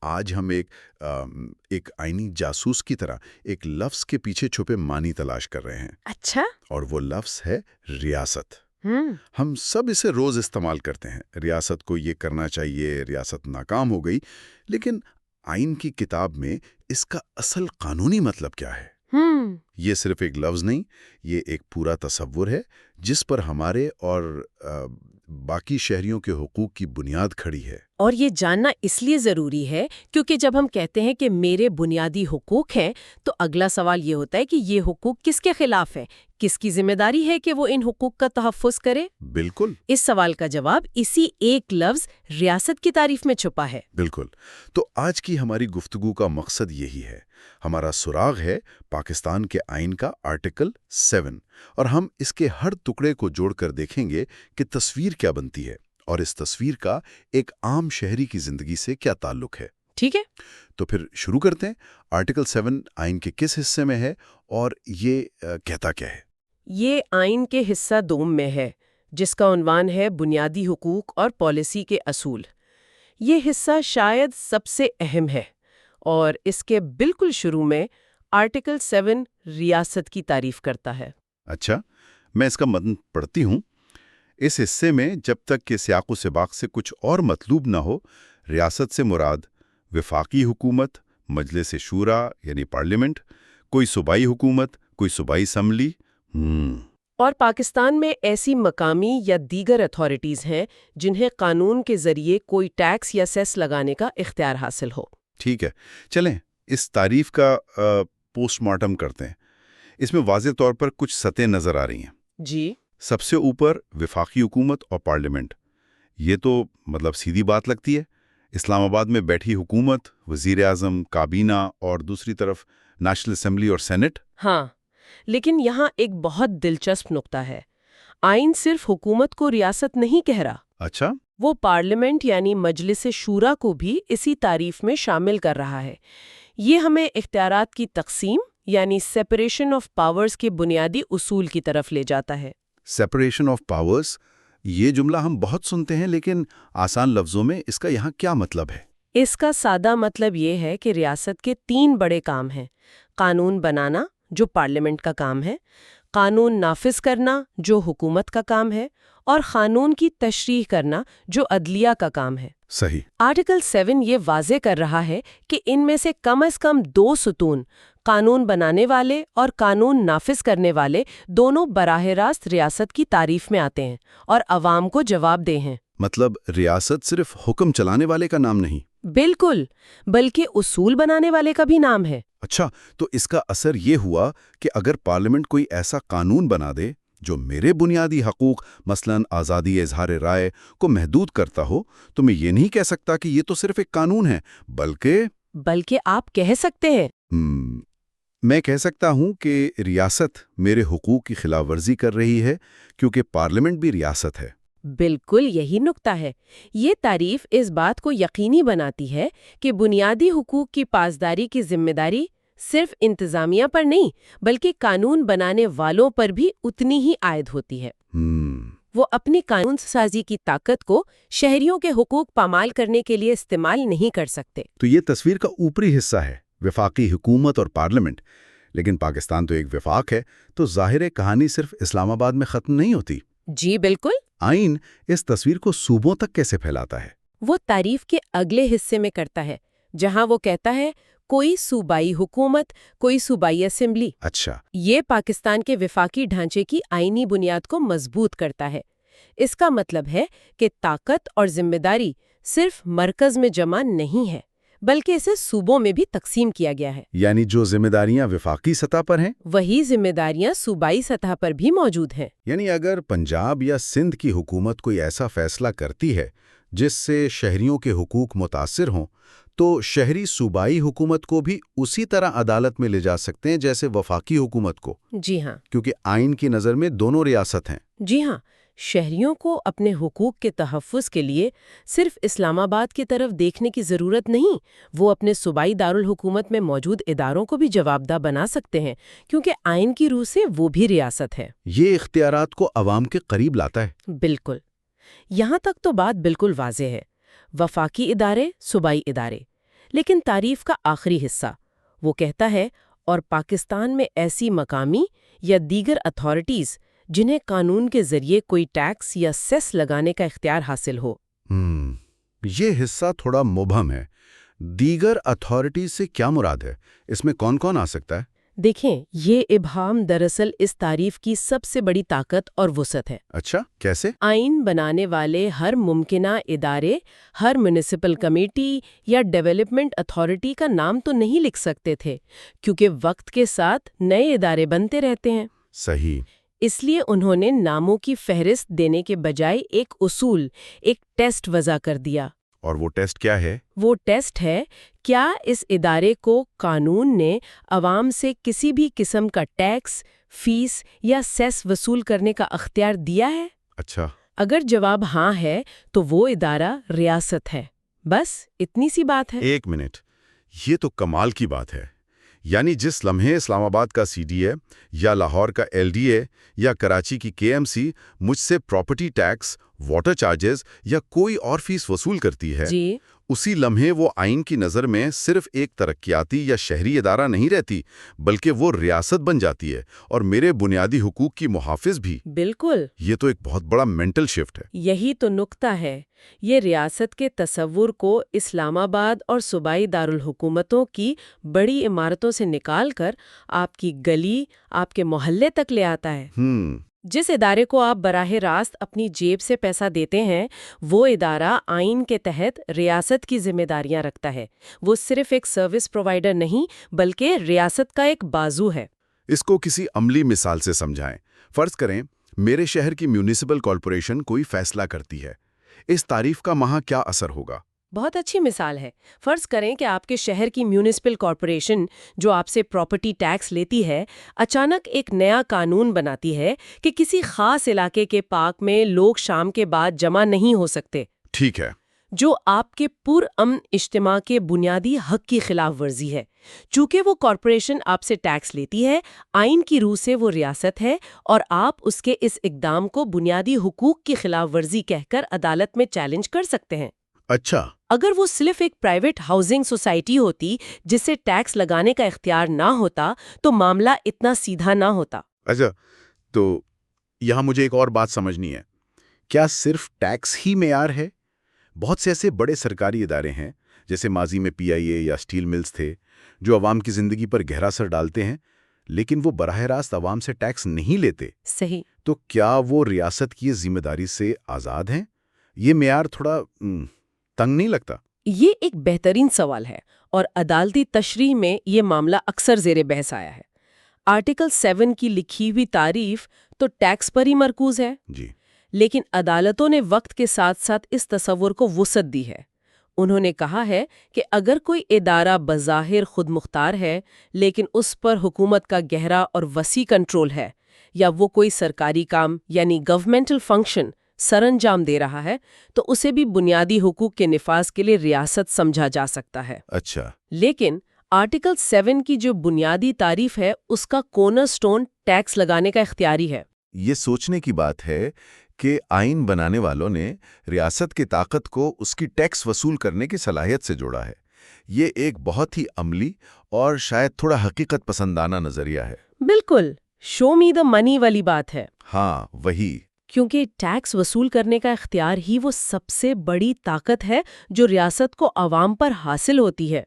آج ہم ایک آئینی جاسوس کی طرح ایک لفظ کے پیچھے چھپے معنی تلاش کر رہے ہیں۔ اچھا۔ اور وہ لفظ ہے ریاست۔ ہم ہم سب اسے روز استعمال کرتے ہیں، ریاست کو یہ کرنا چاہیے، ریاست ناکام ہو گئی، لیکن آئین کی کتاب میں اس کا اصل قانونی مطلب کیا ہے؟ یہ صرف ایک لفظ نہیں، یہ ایک پورا تصور ہے جس پر ہمارے اور باقی شہریوں کے حقوق کی بنیاد کھڑی ہے۔ اور یہ جاننا اس لیے ضروری ہے کیونکہ جب ہم کہتے ہیں کہ میرے بنیادی حقوق ہیں تو اگلا سوال یہ ہوتا ہے کہ یہ حقوق کس کے خلاف ہے، کس کی ذمہ داری ہے کہ وہ ان حقوق کا تحفظ کرے؟ بالکل۔ اس سوال کا جواب اسی ایک لفظ ریاست کی تعریف میں چھپا ہے۔ بالکل۔ تو آج کی ہماری گفتگو کا مقصد یہی ہے۔ ہمارا سراغ ہے پاکستان کے آئین کا آرٹیکل 7 اور ہم اس کے ہر ٹکڑے کو جوڑ کر دیکھیں گے کہ تصویر کیا بنتی ہے اور اس تصویر کا ایک عام شہری کی زندگی سے کیا تعلق ہے۔ ٹھیک ہے، تو پھر شروع کرتے ہیں۔ آرٹیکل 7 آئین کے کس حصے میں ہے اور یہ کہتا کیا ہے؟ یہ آئین کے حصہ دوم میں ہے جس کا عنوان ہے بنیادی حقوق اور پالیسی کے اصول۔ یہ حصہ شاید سب سے اہم ہے اور اس کے بالکل شروع میں آرٹیکل 7 ریاست کی تعریف کرتا ہے۔ اچھا، میں اس کا متن پڑھتی ہوں۔ اس حصے میں جب تک کہ سیاق و سباق سے کچھ اور مطلوب نہ ہو، ریاست سے مراد وفاقی حکومت، مجلس شورا یعنی پارلیمنٹ، کوئی صوبائی حکومت، کوئی صوبائی اسمبلی اور پاکستان میں ایسی مقامی یا دیگر اتھارٹیز ہیں جنہیں قانون کے ذریعے کوئی ٹیکس یا سیس لگانے کا اختیار حاصل ہو۔ ٹھیک ہے، چلیں اس تعریف کا پوسٹ مارٹم کرتے ہیں۔ اس میں واضح طور پر کچھ سطحیں نظر آ رہی ہیں۔ جی، سب سے اوپر وفاقی حکومت اور پارلیمنٹ، یہ تو مطلب سیدھی بات لگتی ہے۔ اسلام آباد میں بیٹھی حکومت، وزیر اعظم، کابینہ اور دوسری طرف نیشنل اسمبلی اور سینٹ۔ ہاں، لیکن یہاں ایک بہت دلچسپ نقطہ ہے۔ آئین صرف حکومت کو ریاست نہیں کہہ رہا، اچھا، وہ پارلیمنٹ یعنی مجلس شورا کو بھی اسی تعریف میں شامل کر رہا ہے۔ یہ ہمیں اختیارات کی تقسیم یعنی سیپریشن آف پاورز کے بنیادی اصول کی طرف لے جاتا ہے۔ سیپریشن آف پاورز، یہ جملہ ہم بہت سنتے ہیں، لیکن آسان لفظوں میں اس کا یہاں کیا مطلب ہے؟ اس کا سادہ مطلب یہ ہے کہ ریاست کے 3 بڑے کام ہیں: قانون بنانا جو پارلیمنٹ کا کام ہے، قانون نافذ کرنا جو حکومت کا کام ہے، اور قانون کی تشریح کرنا جو عدلیہ کا کام ہے۔ صحیح۔ آرٹیکل 7 یہ واضح کر رہا ہے کہ ان میں سے کم از کم 2 ستون، قانون بنانے والے اور قانون نافذ کرنے والے، دونوں براہ راست ریاست کی تعریف میں آتے ہیں اور عوام کو جواب دہ ہیں۔ مطلب ریاست صرف حکم چلانے والے کا نام نہیں؟ بالکل، بلکہ اصول بنانے والے کا بھی نام ہے۔ اچھا، تو اس کا اثر یہ ہوا کہ اگر پارلیمنٹ کوئی ایسا قانون بنا دے جو میرے بنیادی حقوق مثلاً آزادی اظہار رائے کو محدود کرتا ہو، تو میں یہ نہیں کہہ سکتا کہ یہ تو صرف ایک قانون ہے، بلکہ آپ کہہ سکتے ہیں میں کہہ سکتا ہوں کہ ریاست میرے حقوق کی خلاف ورزی کر رہی ہے، کیونکہ پارلیمنٹ بھی ریاست ہے۔ بالکل یہی نقطہ ہے۔ یہ تعریف اس بات کو یقینی بناتی ہے کہ بنیادی حقوق کی پاسداری کی ذمہ داری صرف انتظامیہ پر نہیں بلکہ قانون بنانے والوں پر بھی اتنی ہی عائد ہوتی ہے۔ وہ اپنی قانون سازی کی طاقت کو شہریوں کے حقوق پامال کرنے کے لیے استعمال نہیں کر سکتے۔ تو یہ تصویر کا اوپری حصہ ہے، وفاقی حکومت اور پارلیمنٹ، لیکن پاکستان تو ایک وفاق ہے، تو ظاہر کہانی صرف اسلام آباد میں ختم نہیں ہوتی۔ جی بالکل۔ آئین اس تصویر کو صوبوں تک کیسے پھیلاتا ہے؟ وہ تعریف کے اگلے حصے میں کرتا ہے، جہاں وہ کہتا ہے کوئی صوبائی حکومت، کوئی صوبائی اسمبلی۔ اچھا، یہ پاکستان کے وفاقی ڈھانچے کی آئینی بنیاد کو مضبوط کرتا ہے۔ اس کا مطلب ہے کہ طاقت اور ذمہ داری صرف مرکز میں جمع نہیں ہے بلکہ اسے صوبوں میں بھی تقسیم کیا گیا ہے۔ یعنی جو ذمہ داریاں وفاقی سطح پر ہیں، وہی ذمہ داریاں صوبائی سطح پر بھی موجود ہیں۔ یعنی اگر پنجاب یا سندھ کی حکومت کوئی ایسا فیصلہ کرتی ہے جس سے شہریوں کے حقوق متاثر ہوں، تو شہری صوبائی حکومت کو بھی اسی طرح عدالت میں لے جا سکتے ہیں جیسے وفاقی حکومت کو۔ جی ہاں، کیونکہ آئین کی نظر میں دونوں ریاست ہیں۔ جی ہاں، شہریوں کو اپنے حقوق کے تحفظ کے لیے صرف اسلام آباد کی طرف دیکھنے کی ضرورت نہیں، وہ اپنے صوبائی دارالحکومت میں موجود اداروں کو بھی جوابدہ بنا سکتے ہیں کیونکہ آئین کی روح سے وہ بھی ریاست ہے۔ یہ اختیارات کو عوام کے قریب لاتا ہے۔ بالکل، یہاں تک تو بات بالکل واضح ہے، وفاقی ادارے، صوبائی ادارے، لیکن تعریف کا آخری حصہ وہ کہتا ہے اور پاکستان میں ایسی مقامی یا دیگر اتھارٹیز جنہیں قانون کے ذریعے کوئی ٹیکس یا سیس لگانے کا اختیار حاصل ہو۔ یہ حصہ تھوڑا مبہم ہے۔ دیگر اتھارٹیز سے کیا مراد ہے؟ اس میں کون کون آ سکتا ہے؟ دیکھیں، یہ ابہام دراصل اس تعریف کی سب سے بڑی طاقت اور وسعت ہے۔ اچھا، کیسے؟ آئین بنانے والے ہر ممکنہ ادارے، ہر میونسپل کمیٹی یا ڈیولپمنٹ اتھارٹی کا نام تو نہیں لکھ سکتے تھے، کیونکہ وقت کے ساتھ نئے ادارے بنتے رہتے ہیں۔ صحیح۔ اس لیے انہوں نے ناموں کی فہرست دینے کے بجائے ایک اصول، ایک ٹیسٹ وضع کر دیا۔ اور وہ ٹیسٹ کیا ہے؟ وہ ٹیسٹ ہے، کیا اس ادارے کو قانون نے عوام سے کسی بھی قسم کا ٹیکس، فیس یا سیس وصول کرنے کا اختیار دیا ہے؟ اچھا۔ اگر جواب ہاں ہے تو وہ ادارہ ریاست ہے۔ بس اتنی سی بات ہے۔ ایک منٹ، یہ تو کمال کی بات ہے۔ یعنی جس لمحے اسلام آباد کا CDA یا لاہور کا LDA یا کراچی کی KMC مجھ سے پراپرٹی ٹیکس، واٹر چارجز یا کوئی اور فیس وصول کرتی ہے، جی، اسی لمحے وہ آئین کی نظر میں صرف ایک ترقیاتی یا شہری ادارہ نہیں رہتی، بلکہ وہ ریاست بن جاتی ہے اور میرے بنیادی حقوق کی محافظ بھی۔ بالکل۔ یہ تو ایک بہت بڑا مینٹل شفٹ ہے۔ یہی تو نکتہ ہے۔ یہ ریاست کے تصور کو اسلام آباد اور صوبائی دارالحکومتوں کی بڑی عمارتوں سے نکال کر آپ کی گلی، آپ کے محلے تک لے آتا ہے۔ جس ادارے کو آپ براہ راست اپنی جیب سے پیسہ دیتے ہیں، وہ ادارہ آئین کے تحت ریاست کی ذمہ داریاں رکھتا ہے۔ وہ صرف ایک سروس پرووائیڈر نہیں، بلکہ ریاست کا ایک بازو ہے۔ اس کو کسی عملی مثال سے سمجھائیں۔ فرض کریں میرے شہر کی میونسپل کارپوریشن کوئی فیصلہ کرتی ہے، اس تعریف کا وہاں کیا اثر ہوگا؟ بہت اچھی مثال ہے۔ فرض کریں کہ آپ کے شہر کی میونسپل کارپوریشن جو آپ سے پراپرٹی ٹیکس لیتی ہے، اچانک ایک نیا قانون بناتی ہے کہ کسی خاص علاقے کے پارک میں لوگ شام کے بعد جمع نہیں ہو سکتے۔ ٹھیک ہے۔ جو آپ کے پرامن اجتماع کے بنیادی حق کی خلاف ورزی ہے۔ چونکہ وہ کارپوریشن آپ سے ٹیکس لیتی ہے، آئین کی روح سے وہ ریاست ہے، اور آپ اس کے اس اقدام کو بنیادی حقوق کی خلاف ورزی کہہ کر عدالت میں چیلنج کر سکتے ہیں۔ اچھا۔ اگر وہ صرف ایک پرائیویٹ ہاؤسنگ سوسائٹی ہوتی جس سے ٹیکس لگانے کا اختیار نہ ہوتا تو معاملہ اتنا سیدھا نہ ہوتا۔ اچھا، تو یہاں مجھے ایک اور بات سمجھنی ہے۔ کیا صرف ٹیکس ہی معیار ہے؟ بہت سے ایسے بڑے سرکاری ادارے ہیں، جیسے ماضی میں PIA یا اسٹیل ملز تھے، جو عوام کی زندگی پر گہرا اثر ڈالتے ہیں، لیکن وہ براہ راست عوام سے ٹیکس نہیں لیتے۔ صحیح۔ تو کیا وہ ریاست کی ذمہ داری سے آزاد ہیں؟ یہ معیار تھوڑا تنگ نہیں لگتا؟ یہ ایک بہترین سوال ہے، اور عدالتی تشریح میں یہ معاملہ اکثر زیر بحث آیا ہے۔ آرٹیکل 7 کی لکھی ہوئی تعریف تو ٹیکس پر ہی مرکوز ہے، جی، لیکن عدالتوں نے وقت کے ساتھ ساتھ اس تصور کو وسعت دی ہے۔ انہوں نے کہا ہے کہ اگر کوئی ادارہ بظاہر خود مختار ہے، لیکن اس پر حکومت کا گہرا اور وسیع کنٹرول ہے، یا وہ کوئی سرکاری کام یعنی گورنمنٹل فنکشن سر انجام دے رہا ہے، تو اسے بھی بنیادی حقوق کے نفاذ کے لیے ریاست سمجھا جا سکتا ہے۔ اچھا۔ لیکن آرٹیکل 7 کی جو بنیادی تعریف ہے، اس کا کورنر سٹون ٹیکس لگانے کا اختیاری ہے۔ یہ سوچنے کی بات ہے کہ آئین بنانے والوں نے ریاست کی طاقت کو اس کی ٹیکس وصول کرنے کی صلاحیت سے جوڑا ہے۔ یہ ایک بہت ہی عملی اور شاید تھوڑا حقیقت پسندانہ نظریہ ہے۔ بالکل، شو می دا منی والی بات ہے۔ ہاں، وہی۔ کیونکہ ٹیکس وصول کرنے کا اختیار ہی وہ سب سے بڑی طاقت ہے جو ریاست کو عوام پر حاصل ہوتی ہے۔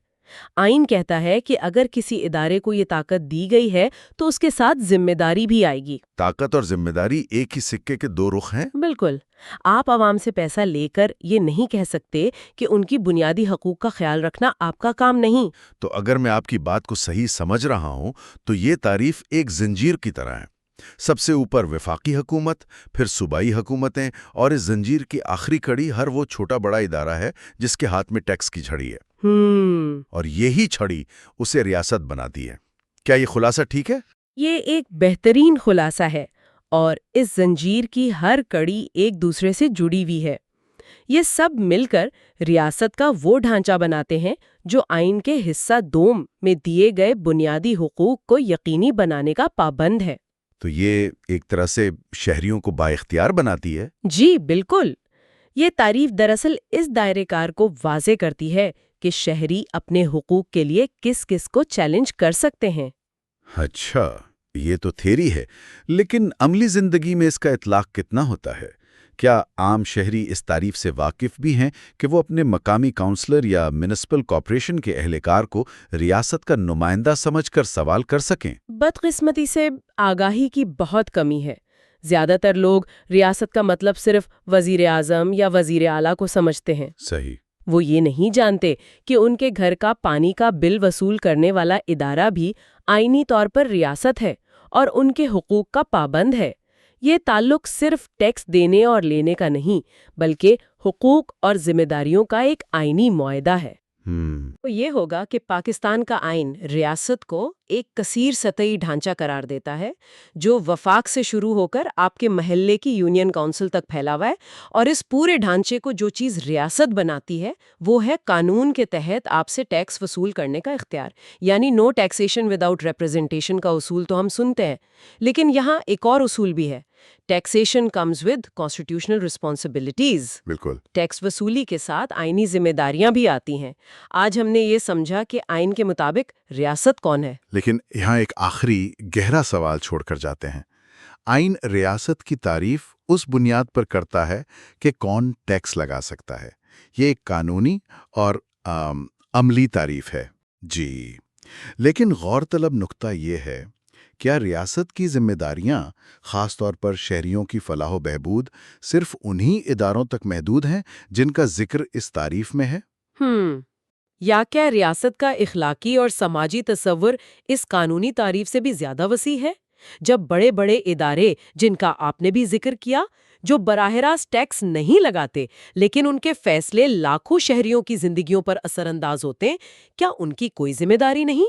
آئین کہتا ہے کہ اگر کسی ادارے کو یہ طاقت دی گئی ہے تو اس کے ساتھ ذمہ داری بھی آئے گی۔ طاقت اور ذمہ داری ایک ہی سکے کے دو رخ ہیں۔ بالکل۔ آپ عوام سے پیسہ لے کر یہ نہیں کہہ سکتے کہ ان کی بنیادی حقوق کا خیال رکھنا آپ کا کام نہیں۔ تو اگر میں آپ کی بات کو صحیح سمجھ رہا ہوں تو یہ تعریف ایک زنجیر کی طرح ہے۔ سب سے اوپر وفاقی حکومت، پھر صوبائی حکومتیں، اور اس زنجیر کی آخری کڑی ہر وہ چھوٹا بڑا ادارہ ہے جس کے ہاتھ میں ٹیکس کی چھڑی ہے۔ اور یہی چھڑی اسے ریاست بناتی ہے۔ کیا یہ خلاصہ ٹھیک ہے؟ یہ ایک بہترین خلاصہ ہے، اور اس زنجیر کی ہر کڑی ایک دوسرے سے جڑی ہوئی ہے۔ یہ سب مل کر ریاست کا وہ ڈھانچہ بناتے ہیں جو آئین کے حصہ 2 میں دیے گئے بنیادی حقوق کو یقینی بنانے کا پابند ہے۔ تو یہ ایک طرح سے شہریوں کو بااختیار بناتی ہے؟ جی بالکل۔ یہ تعریف دراصل اس دائرے کار کو واضح کرتی ہے کہ شہری اپنے حقوق کے لیے کس کس کو چیلنج کر سکتے ہیں۔ اچھا، یہ تو تھیری ہے، لیکن عملی زندگی میں اس کا اطلاق کتنا ہوتا ہے؟ کیا عام شہری اس تعریف سے واقف بھی ہیں کہ وہ اپنے مقامی کونسلر یا میونسپل کارپوریشن کے اہلکار کو ریاست کا نمائندہ سمجھ کر سوال کر سکیں؟ بدقسمتی سے آگاہی کی بہت کمی ہے۔ زیادہ تر لوگ ریاست کا مطلب صرف وزیر اعظم یا وزیر اعلیٰ کو سمجھتے ہیں۔ صحیح۔ وہ یہ نہیں جانتے کہ ان کے گھر کا پانی کا بل وصول کرنے والا ادارہ بھی آئینی طور پر ریاست ہے اور ان کے حقوق کا پابند ہے۔ یہ تعلق صرف ٹیکس دینے اور لینے کا نہیں، بلکہ حقوق اور ذمہ داریوں کا ایک آئینی معاہدہ ہے۔ وہ یہ ہوگا کہ پاکستان کا آئین ریاست کو ایک کثیر سطحی ڈھانچہ قرار دیتا ہے جو وفاق سے شروع ہو کر آپ کے محلے کی یونین کونسل تک پھیلا ہوا ہے، اور اس پورے ڈھانچے کو جو چیز ریاست بناتی ہے وہ ہے قانون کے تحت آپ سے ٹیکس وصول کرنے کا اختیار، یعنی نو ٹیکسیشن وداؤٹ ریپرزنٹیشن کا اصول تو ہم سنتے ہیں، لیکن یہاں ایک اور اصول بھی ہے، taxation comes with constitutional responsibilities. بالکل۔ ٹیکس وصولی کے ساتھ آئینی ذمہ داریاں بھی آتی ہیں۔ آج ہم نے یہ سمجھا کہ آئین کے مطابق ریاست کون ہے۔ لیکن یہاں ایک آخری گہرا سوال چھوڑ کر جاتے ہیں۔ آئین ریاست کی تعریف اس بنیاد پر کرتا ہے کہ کون ٹیکس لگا سکتا ہے۔ یہ ایک قانونی اور عملی تعریف ہے۔ جی، لیکن غور طلب نقطہ یہ ہے، کیا ریاست کی ذمہ داریاں خاص طور پر شہریوں کی فلاح و بہبود صرف انہی اداروں تک محدود ہیں جن کا ذکر اس تعریف میں ہے؟ یا کیا ریاست کا اخلاقی اور سماجی تصور اس قانونی تعریف سے بھی زیادہ وسیع ہے؟ جب بڑے بڑے ادارے، جن کا آپ نے بھی ذکر کیا، جو براہ راست ٹیکس نہیں لگاتے لیکن ان کے فیصلے لاکھوں شہریوں کی زندگیوں پر اثر انداز ہوتے ہیں، کیا ان کی کوئی ذمہ داری نہیں؟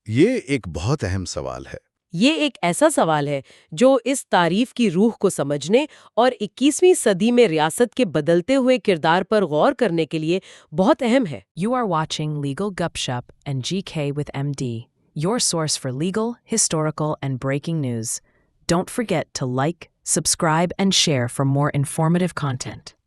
یہ ایک بہت اہم سوال ہے۔ یہ ایک ایسا سوال ہے جو اس تعریف کی روح کو سمجھنے اور 21ویں صدی میں ریاست کے بدلتے ہوئے کردار پر غور کرنے کے لیے بہت اہم ہے۔ You are watching Legal Gupshup and GK with MD, your source for legal, historical, and breaking news. Don't forget to like, subscribe, and share for more informative content.